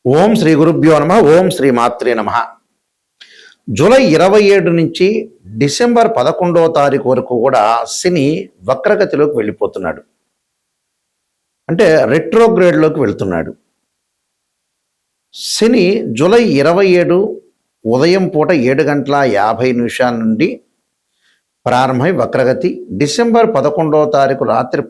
ఓం శ్రీ గురుభ్యో నమ. ఓం శ్రీ మాత్రే నమ. జూలై 27 నుంచి డిసెంబర్ 11వ తారీఖు వరకు కూడా శని వక్రగతిలోకి వెళ్ళిపోతున్నాడు. అంటే రెట్రోగ్రేడ్లోకి వెళ్తున్నాడు. శని జూలై 27 ఉదయం పూట 7:50 నుండి ప్రారంభమై వక్రగతి డిసెంబర్ 11వ తారీఖు రాత్రి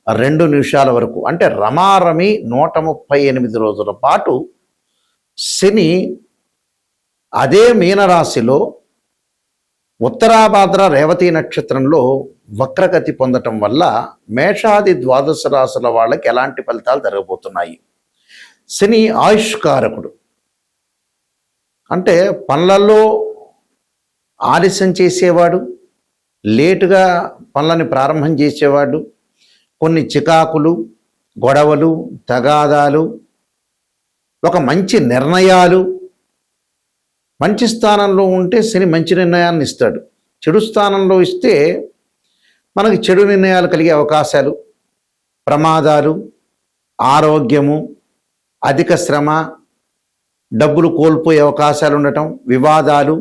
12:02 వరకు, అంటే రమారమి 138 రోజుల పాటు శని అదే మీనరాశిలో ఉత్తరాభాద్ర రేవతి నక్షత్రంలో వక్రగతి పొందటం వల్ల మేషాది ద్వాదశ రాశుల వాళ్ళకి ఎలాంటి ఫలితాలు జరగబోతున్నాయి. శని ఆయుష్కారకుడు, అంటే పనులలో ఆలస్యం చేసేవాడు, లేటుగా పనులని ప్రారంభం చేసేవాడు, కొన్ని చికాకులు, గొడవలు, తగాదాలు, ఒక మంచి నిర్ణయాలు. మంచి స్థానంలో ఉంటే శని మంచి నిర్ణయాన్ని ఇస్తాడు. చెడు స్థానంలో ఇస్తే మనకి చెడు నిర్ణయాలు కలిగే అవకాశాలు, ప్రమాదాలు, ఆరోగ్యము, అధిక శ్రమ, డబ్బులు కోల్పోయే అవకాశాలు ఉండటం, వివాదాలు,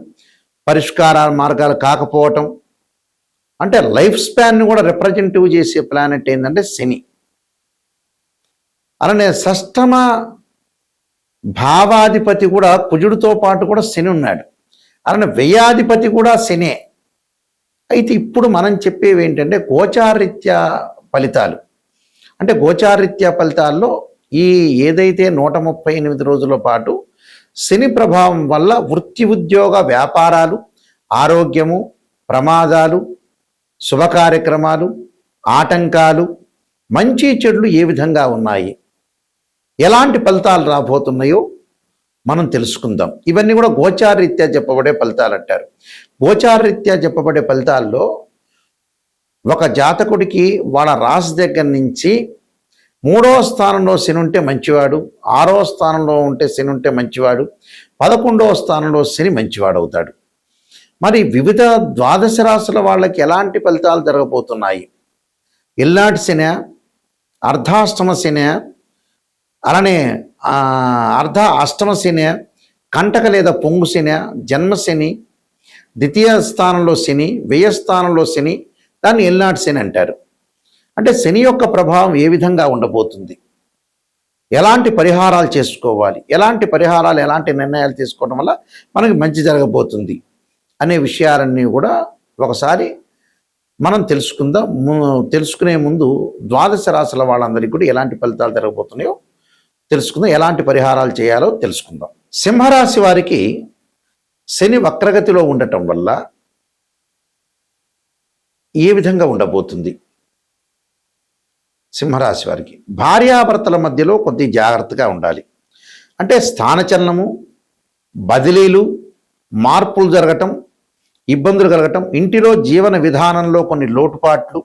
పరిష్కార మార్గాలు కాకపోవటం. అంటే లైఫ్ స్పాన్ని కూడా రిప్రజెంటివ్ చేసే ప్లానెట్ ఏంటంటే శని. అలానే షష్టమ భావాధిపతి కూడా కుజుడితో పాటు కూడా శని ఉన్నాడు. అలానే వ్యయాధిపతి కూడా శనే. అయితే ఇప్పుడు మనం చెప్పేవి ఏంటంటే గోచారీత్యా ఫలితాలు. అంటే గోచారీత్యా ఫలితాల్లో ఈ ఏదైతే 138 రోజుల పాటు శని ప్రభావం వల్ల వృత్తి, ఉద్యోగ, వ్యాపారాలు, ఆరోగ్యము, ప్రమాదాలు, శుభ కార్యక్రమాలు, ఆటంకాలు, మంచి చెడులు ఏ విధంగా ఉన్నాయి, ఎలాంటి ఫలితాలు రాబోతున్నాయో మనం తెలుసుకుందాం. ఇవన్నీ కూడా గోచారరీత్యా చెప్పబడే ఫలితాలు అంటారు. గోచారరీత్యా చెప్పబడే ఫలితాల్లో ఒక జాతకుడికి వాళ్ళ రాశి దగ్గర నుంచి 3వ స్థానంలో శని ఉంటే మంచివాడు, 6వ స్థానంలో ఉంటే శని ఉంటే మంచివాడు, 11వ స్థానంలో శని మంచివాడు అవుతాడు. మరి వివిధ ద్వాదశ రాశుల వాళ్ళకి ఎలాంటి ఫలితాలు జరగబోతున్నాయి? ఎల్లాటి శని, అర్ధాష్టమ శని, అలానే అష్టమ శని, కంటక లేదా పొంగు శని, జన్మశని, ద్వితీయ స్థానంలో శని, వ్యయ స్థానంలో శని, దాన్ని ఎల్నాటి శని అంటారు. అంటే శని యొక్క ప్రభావం ఏ విధంగా ఉండబోతుంది, ఎలాంటి పరిహారాలు చేసుకోవాలి, ఎలాంటి పరిహారాలు, ఎలాంటి నిర్ణయాలు తీసుకోవడం వల్ల మనకి మంచి జరగబోతుంది అనే విషయాలన్నీ కూడా ఒకసారి మనం తెలుసుకుందాం. తెలుసుకునే ముందు ద్వాదశ రాశుల వాళ్ళందరికీ కూడా ఎలాంటి ఫలితాలు జరగబోతున్నాయో తెలుసుకుందాం, ఎలాంటి పరిహారాలు చేయాలో తెలుసుకుందాం. సింహరాశి వారికి శని వక్రగతిలో ఉండటం వల్ల ఏ విధంగా ఉండబోతుంది? సింహరాశి వారికి భార్యాభర్తల మధ్యలో కొద్ది జాగ్రత్తగా ఉండాలి. అంటే స్థానచలనము, బదిలీలు, మార్పులు జరగటం, ఇబ్బందులు కలగటం, ఇంటిలో జీవన విధానంలో కొన్ని లోటుపాట్లు,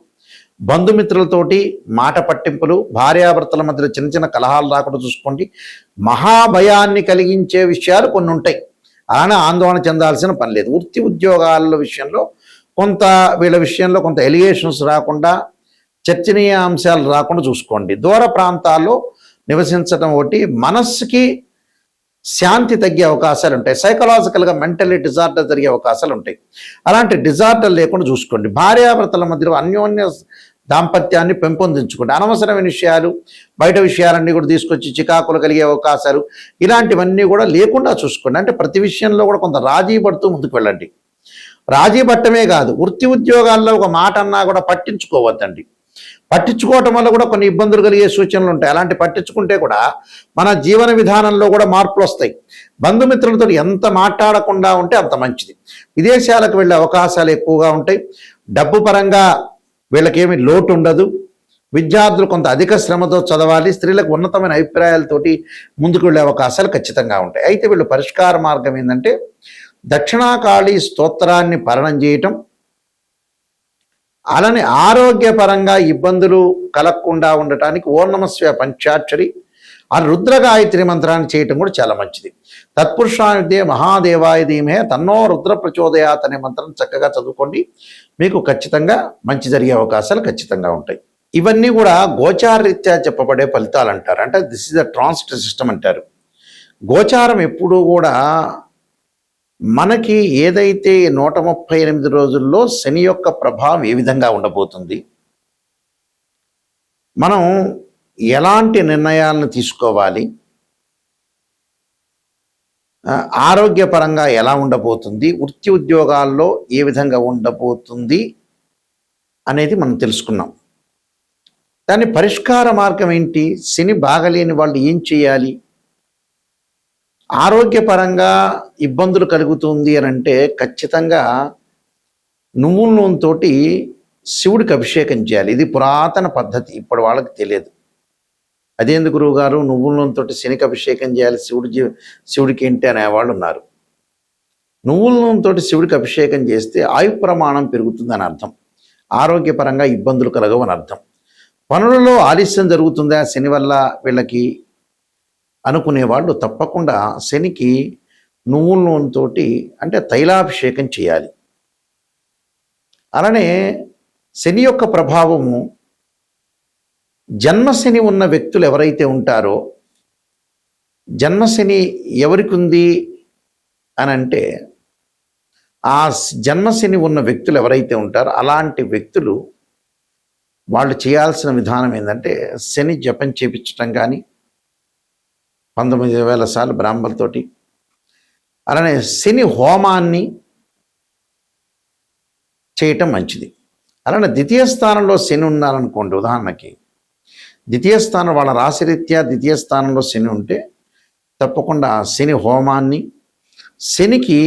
బంధుమిత్రులతోటి మాట పట్టింపులు, భార్యాభర్తల మధ్యలో చిన్న చిన్న కలహాలు రాకుండా చూసుకోండి. మహాభయాన్ని కలిగించే విషయాలు కొన్ని ఉంటాయి, అలానే ఆందోళన చెందాల్సిన పని లేదు. వృత్తి ఉద్యోగాల విషయంలో వీళ్ళ విషయంలో కొంత ఎలిగేషన్స్ రాకుండా, చర్చనీయ అంశాలు రాకుండా చూసుకోండి. దూర ప్రాంతాల్లో నివసించడం ఒకటి, మనస్సుకి శాంతి తగ్గే అవకాశాలు ఉంటాయి. సైకలాజికల్గా మెంటల్లీ డిజార్డర్ జరిగే అవకాశాలు ఉంటాయి. అలాంటి డిజార్డర్ లేకుండా చూసుకోండి. భార్యాభర్తల మధ్యలో అన్యోన్య దాంపత్యాన్ని పెంపొందించుకోండి. అనవసరమైన విషయాలు, బయట విషయాలన్నీ కూడా తీసుకొచ్చి చికాకులు కలిగే అవకాశాలు, ఇలాంటివన్నీ కూడా లేకుండా చూసుకోండి. అంటే ప్రతి విషయంలో కూడా కొంత రాజీ పడుతూ ముందుకు వెళ్ళండి. రాజీ పట్టమే కాదు, వృత్తి ఉద్యోగాల్లో ఒక మాట అన్నా కూడా పట్టించుకోవద్దండి. పట్టించుకోవటం వల్ల కూడా కొన్ని ఇబ్బందులు కలిగే సూచనలు ఉంటాయి. అలాంటి పట్టించుకుంటే కూడా మన జీవన విధానంలో కూడా మార్పులు వస్తాయి. బంధుమిత్రులతో ఎంత మాట్లాడకుండా ఉంటే అంత మంచిది. విదేశాలకు వెళ్ళే అవకాశాలు ఎక్కువగా ఉంటాయి. డబ్బు పరంగా వీళ్ళకేమీ లోటు ఉండదు. విద్యార్థులు కొంత అధిక శ్రమతో చదవాలి. స్త్రీలకు ఉన్నతమైన అభిప్రాయాలతోటి ముందుకు వెళ్ళే అవకాశాలు ఖచ్చితంగా ఉంటాయి. అయితే వీళ్ళు పరిష్కార మార్గం ఏంటంటే దక్షిణాకాళి స్తోత్రాన్ని పఠనం చేయటం, అలానే ఆరోగ్యపరంగా ఇబ్బందులు కలగకుండా ఉండటానికి ఓం నమఃశివాయ పంచాక్షరి ఆ రుద్రగాయత్రి మంత్రాన్ని చేయటం కూడా చాలా మంచిది. తత్పురుషాయుధే మహాదేవాయ ధీమహే తన్నో రుద్ర ప్రచోదయాత్ అనే మంత్రం చక్కగా చదువుకోండి. మీకు ఖచ్చితంగా మంచి జరిగే అవకాశాలు ఖచ్చితంగా ఉంటాయి. ఇవన్నీ కూడా గోచారరీత్యా చెప్పబడే ఫలితాలు అంటారు. అంటే this is the transit system అంటారు. గోచారం ఎప్పుడూ కూడా మనకి ఏదైతే 138 రోజుల్లో శని యొక్క ప్రభావం ఏ విధంగా ఉండబోతుంది, మనం ఎలాంటి నిర్ణయాలను తీసుకోవాలి, ఆరోగ్యపరంగా ఎలా ఉండబోతుంది, వృత్తి ఉద్యోగాల్లో ఏ విధంగా ఉండబోతుంది అనేది మనం తెలుసుకున్నాం. దాని పరిష్కార మార్గం ఏంటి, శని బాగలేని వాళ్ళు ఏం చేయాలి, ఆరోగ్యపరంగా ఇబ్బందులు కలుగుతుంది అని అంటే ఖచ్చితంగా నువ్వుల నూనెతో శివుడికి అభిషేకం చేయాలి. ఇది పురాతన పద్ధతి, ఇప్పుడు వాళ్ళకి తెలియదు. అదేందుకు గురువుగారు నువ్వుల నూనెతో శనికి అభిషేకం చేయాలి, శివుడికి ఏంటి అనేవాళ్ళు ఉన్నారు. నువ్వుల నూనెతో శివుడికి అభిషేకం చేస్తే ఆయు ప్రమాణం పెరుగుతుందని అర్థం, ఆరోగ్యపరంగా ఇబ్బందులు కలగవని అర్థం. పనులలో ఆలస్యం జరుగుతుందా శని వల్ల వీళ్ళకి అనుకునేవాళ్ళు తప్పకుండా శనికి నువ్వుల నూనెతో అంటే తైలాభిషేకం చేయాలి. అలానే శని యొక్క ప్రభావము జన్మశని ఉన్న వ్యక్తులు ఎవరైతే ఉంటారో, జన్మశని ఎవరికి ఉంది అని అంటే ఆ జన్మశని ఉన్న వ్యక్తులు ఎవరైతే ఉంటారో అలాంటి వ్యక్తులు వాళ్ళు చేయాల్సిన విధానం ఏంటంటే శని జపం చేపించటం కానీ 19,000 సార్లు బ్రాహ్మణులతోటి, అలానే శని హోమాన్ని చేయటం మంచిది. అలానే ద్వితీయ స్థానంలో శని ఉన్నారనుకోండి, ఉదాహరణకి ద్వితీయ స్థానం వాళ్ళ రాశిరీత్యా ద్వితీయ స్థానంలో శని ఉంటే తప్పకుండా శని హోమాన్ని, శనికి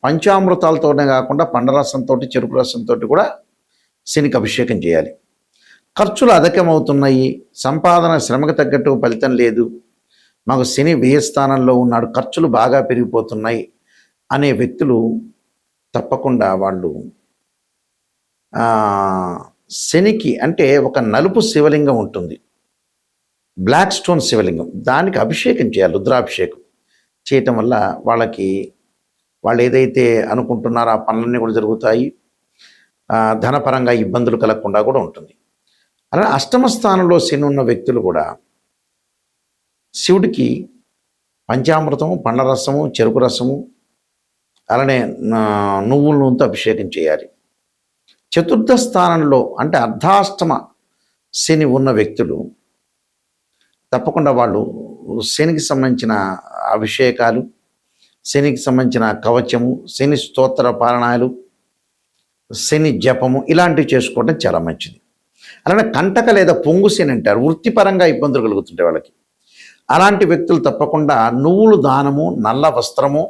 పంచామృతాలతోనే కాకుండా పండరసంతో చెరుకు రసంతో కూడా శనికి అభిషేకం చేయాలి. ఖర్చులు అధికమవుతున్నాయి, సంపాదన శ్రమకు తగ్గట్టు ఫలితం లేదు, మాకు శని వ్యయ స్థానంలో ఉన్నాడు, ఖర్చులు బాగా పెరిగిపోతున్నాయి అనే వ్యక్తులు తప్పకుండా వాళ్ళు శనికి అంటే ఒక నలుపు శివలింగం ఉంటుంది, బ్లాక్ స్టోన్ శివలింగం, దానికి అభిషేకం చేయాలి. రుద్రాభిషేకం చేయటం వల్ల వాళ్ళు ఏదైతే అనుకుంటున్నారో ఆ పనులన్నీ కూడా జరుగుతాయి, ధనపరంగా ఇబ్బందులు కలగకుండా కూడా ఉంటుంది. అలానే అష్టమ స్థానంలో శని ఉన్న వ్యక్తులు కూడా శివుడికి పంచామృతము, పండ్లరసము, చెరుకు రసము, అలానే నువ్వుల నూనెతో అభిషేకం చేయాలి. చతుర్థ స్థానంలో అంటే అర్ధాష్టమ శని ఉన్న వ్యక్తులు తప్పకుండా వాళ్ళు శనికి సంబంధించిన అభిషేకాలు, శనికి సంబంధించిన కవచము, శని స్తోత్ర పారాయణాలు, శని జపము ఇలాంటివి చేసుకోవడం చాలా మంచిది. అలానే కంటక లేదా పొంగు శని అంటారు, వృత్తిపరంగా ఇబ్బందులు కలుగుతుంటాయి వాళ్ళకి. అలాంటి వ్యక్తులు తప్పకుండా నువ్వులు దానము, నల్ల వస్త్రము,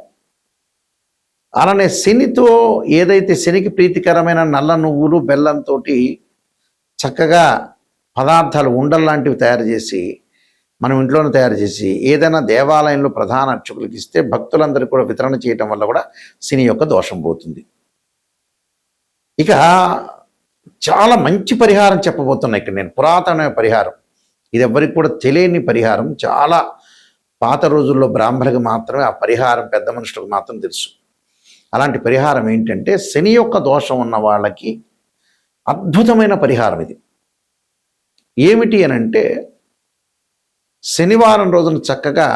అలానే శనితో ఏదైతే శనికి ప్రీతికరమైన నల్ల నువ్వులు బెల్లంతో చక్కగా పదార్థాలు ఉండల్లాంటివి తయారు చేసి మనం ఇంట్లోనే తయారు చేసి ఏదైనా దేవాలయంలో ప్రధాన అర్చకులకు ఇస్తే భక్తులందరికీ కూడా వితరణ చేయటం వల్ల కూడా శని యొక్క దోషం పోతుంది. ఇక చాలా మంచి పరిహారం చెప్పబోతున్నా ఇక్కడ నేను, పురాతన పరిహారం, ఇది ఎవరికి కూడా తెలియని పరిహారం, చాలా పాత రోజుల్లో బ్రాహ్మణులకు మాత్రమే ఆ పరిహారం, పెద్ద మనుషులకు మాత్రం తెలుసు. అలాంటి పరిహారం ఏంటంటే శని యొక్క దోషం ఉన్న వాళ్ళకి అద్భుతమైన పరిహారం ఇది. ఏమిటి అని అంటే శనివారం రోజున చక్కగా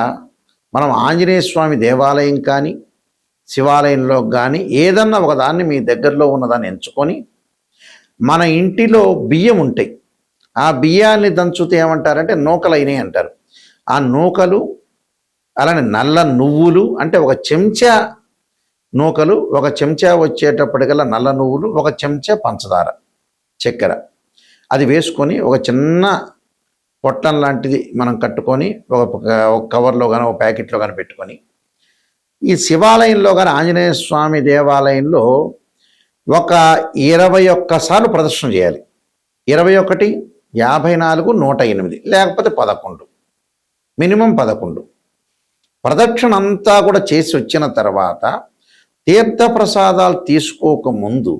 మనం ఆంజనేయ స్వామి దేవాలయం కానీ శివాలయంలో కానీ ఏదన్నా ఒకదాన్ని మీ దగ్గరలో ఉన్నదాన్ని ఎంచుకొని, మన ఇంటిలో బియ్యం ఉంటాయి, ఆ బియ్యాన్ని దంచుతే ఏమంటారంటే నూకలైనవి అంటారు. ఆ నూకలు, అలానే నల్ల నువ్వులు అంటే ఒక చెంచా నూకలు, ఒక చెంచా వచ్చేటప్పటికల్లా నల్ల నువ్వులు, ఒక చెంచా పంచదార, చక్కెర, అది వేసుకొని ఒక చిన్న పొట్టం లాంటిది మనం కట్టుకొని ఒక కవర్లో కానీ ఒక ప్యాకెట్లో కానీ పెట్టుకొని ఈ శివాలయంలో కానీ ఆంజనేయ స్వామి దేవాలయంలో ఒక 21 సార్లు ప్రదర్శన చేయాలి. 21, 54, 108 లేకపోతే 11, మినిమం 11 ప్రదక్షిణ అంతా కూడా చేసి వచ్చిన తర్వాత తీర్థప్రసాదాలు తీసుకోకముందు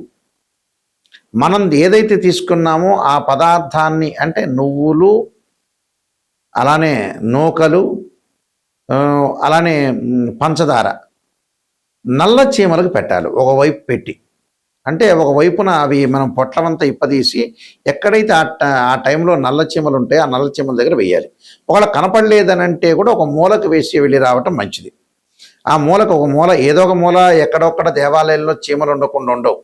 మనం ఏదైతే తీసుకున్నామో ఆ పదార్థాన్ని అంటే నువ్వులు, అలానే నూకలు, అలానే పంచదార నల్ల చీమలకు పెట్టాలి ఒకవైపు పెట్టి. అంటే ఒకవైపున అవి మనం పొట్లమంతా ఇప్పదీసి ఎక్కడైతే ఆ టైంలో నల్ల చీమలు ఉంటాయో ఆ నల్ల చీమల దగ్గర వేయాలి. ఒకవేళ కనపడలేదని అంటే కూడా ఒక మూలకు వేసి వెళ్ళి రావటం మంచిది. ఆ మూలకు ఒక మూల ఏదో ఒక మూల ఎక్కడొక్కడ దేవాలయంలో చీమలు ఉండకుండా ఉండవు.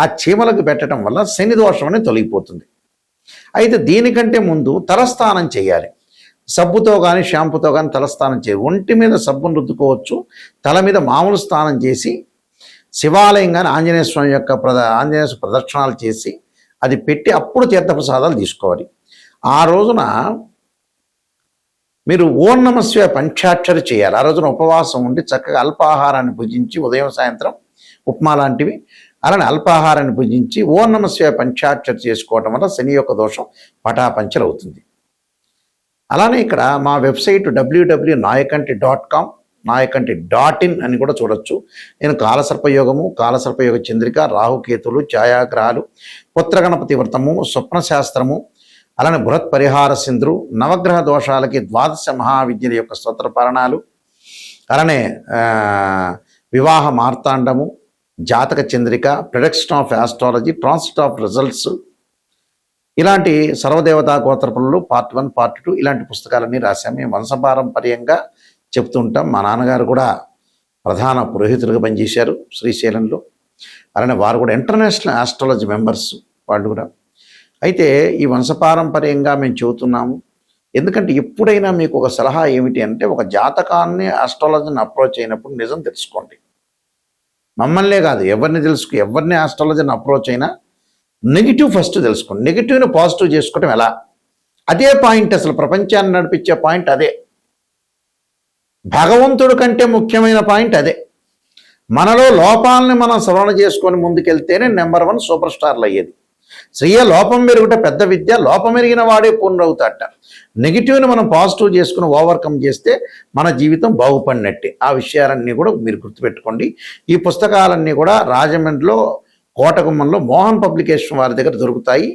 ఆ చీమలకు పెట్టడం వల్ల శని దోషం అనేది తొలగిపోతుంది. అయితే దీనికంటే ముందు తలస్నానం చేయాలి. సబ్బుతో కానీ షాంపుతో కానీ తలస్నానం చేయాలి. ఒంటి మీద సబ్బును రుద్దుకోవచ్చు, తల మీద మామూలు స్నానం చేసి శివాలయం కానీ ఆంజనేయ స్వామి యొక్క ఆంజనేయ ప్రదక్షిణాలు చేసి అది పెట్టి అప్పుడు తీర్థప్రసాదాలు తీసుకోవాలి. ఆ రోజున మీరు ఓం నమః శివాయ పంచాక్షరి చేయాలి. ఆ రోజున ఉపవాసం ఉండి చక్కగా అల్పాహారాన్ని భుజించి ఉదయం సాయంత్రం ఉప్మా లాంటివి అలానే అల్పాహారాన్ని భుజించి ఓం నమః శివాయ పంచాక్షరి చేసుకోవటం వల్ల శని యొక్క దోషం పటాపంచలవుతుంది. అలానే ఇక్కడ మా వెబ్సైట్ www.nayakanti.com nayakanti.in అని కూడా చూడొచ్చు. నేను కాలసర్పయోగము, కాలసర్పయోగ చంద్రిక, రాహుకేతులు, ఛాయాగ్రహాలు, పుత్రగణపతి వ్రతము, స్వప్నశాస్త్రము, అలానే బృహత్ పరిహార సింధురు, నవగ్రహ దోషాలకి 12 మహావిద్యల యొక్క స్తోత్ర పరణాలు, అలానే వివాహ మార్తాండము, జాతక Chandrika, production of astrology, transit of results, ఇలాంటి సర్వదేవతా గోత్రపులు పార్ట్ 1 పార్ట్ 2 ఇలాంటి పుస్తకాలన్నీ రాశాము. మేము వంశపారంపర్యంగా చెప్తూ ఉంటాం. మా నాన్నగారు కూడా ప్రధాన పురోహితులుగా పనిచేశారు శ్రీశైలంలో. అలానే వారు కూడా ఇంటర్నేషనల్ ఆస్ట్రాలజీ మెంబర్స్ వాళ్ళు కూడా. అయితే ఈ వంశపారంపర్యంగా మేము చెబుతున్నాము. ఎందుకంటే ఎప్పుడైనా మీకు ఒక సలహా ఏమిటి అంటే, ఒక జాతకాన్ని ఆస్ట్రాలజీని అప్రోచ్ అయినప్పుడు నిజం తెలుసుకోండి. మమ్మల్నే కాదు ఎవరిని ఆస్ట్రాలజీని అప్రోచ్ అయినా నెగిటివ్ ఫస్ట్ తెలుసుకోండి. నెగిటివ్ని పాజిటివ్ చేసుకోవటం ఎలా, అదే పాయింట్. అసలు ప్రపంచాన్ని నడిపించే పాయింట్ అదే. భగవంతుడి కంటే ముఖ్యమైన పాయింట్ అదే. మనలో లోపాలని మనం సవరణ చేసుకొని ముందుకెళ్తేనే నెంబర్ 1 సూపర్ స్టార్లు అయ్యేది. స్త్రీయ లోపం మెరుగుట పెద్ద విద్య, లోపం మెరిగిన వాడే పూర్ణవుతాట. నెగిటివ్ని మనం పాజిటివ్ చేసుకుని ఓవర్కమ్ చేస్తే మన జీవితం బాగుపడినట్టే. ఆ విషయాలన్నీ కూడా మీరు గుర్తుపెట్టుకోండి. ఈ పుస్తకాలన్నీ కూడా రాజమండ్రిలో కోటగుమ్మంలో మోహన్ పబ్లికేషన్ వారి దగ్గర దొరుకుతాయి.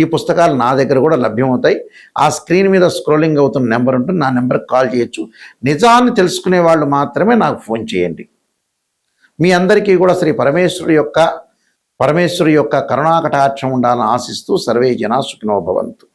ఈ పుస్తకాలు నా దగ్గర కూడా లభ్యమవుతాయి. ఆ స్క్రీన్ మీద స్క్రోలింగ్ అవుతున్న నెంబర్ ఉంటుంది, నా నెంబర్కి కాల్ చేయొచ్చు. నిజాన్ని తెలుసుకునే వాళ్ళు మాత్రమే నాకు ఫోన్ చేయండి. మీ అందరికీ కూడా శ్రీ పరమేశ్వరు యొక్క కరుణాకటాక్షం ఉండాలని ఆశిస్తూ సర్వే జనా సుఖినో భవంతు.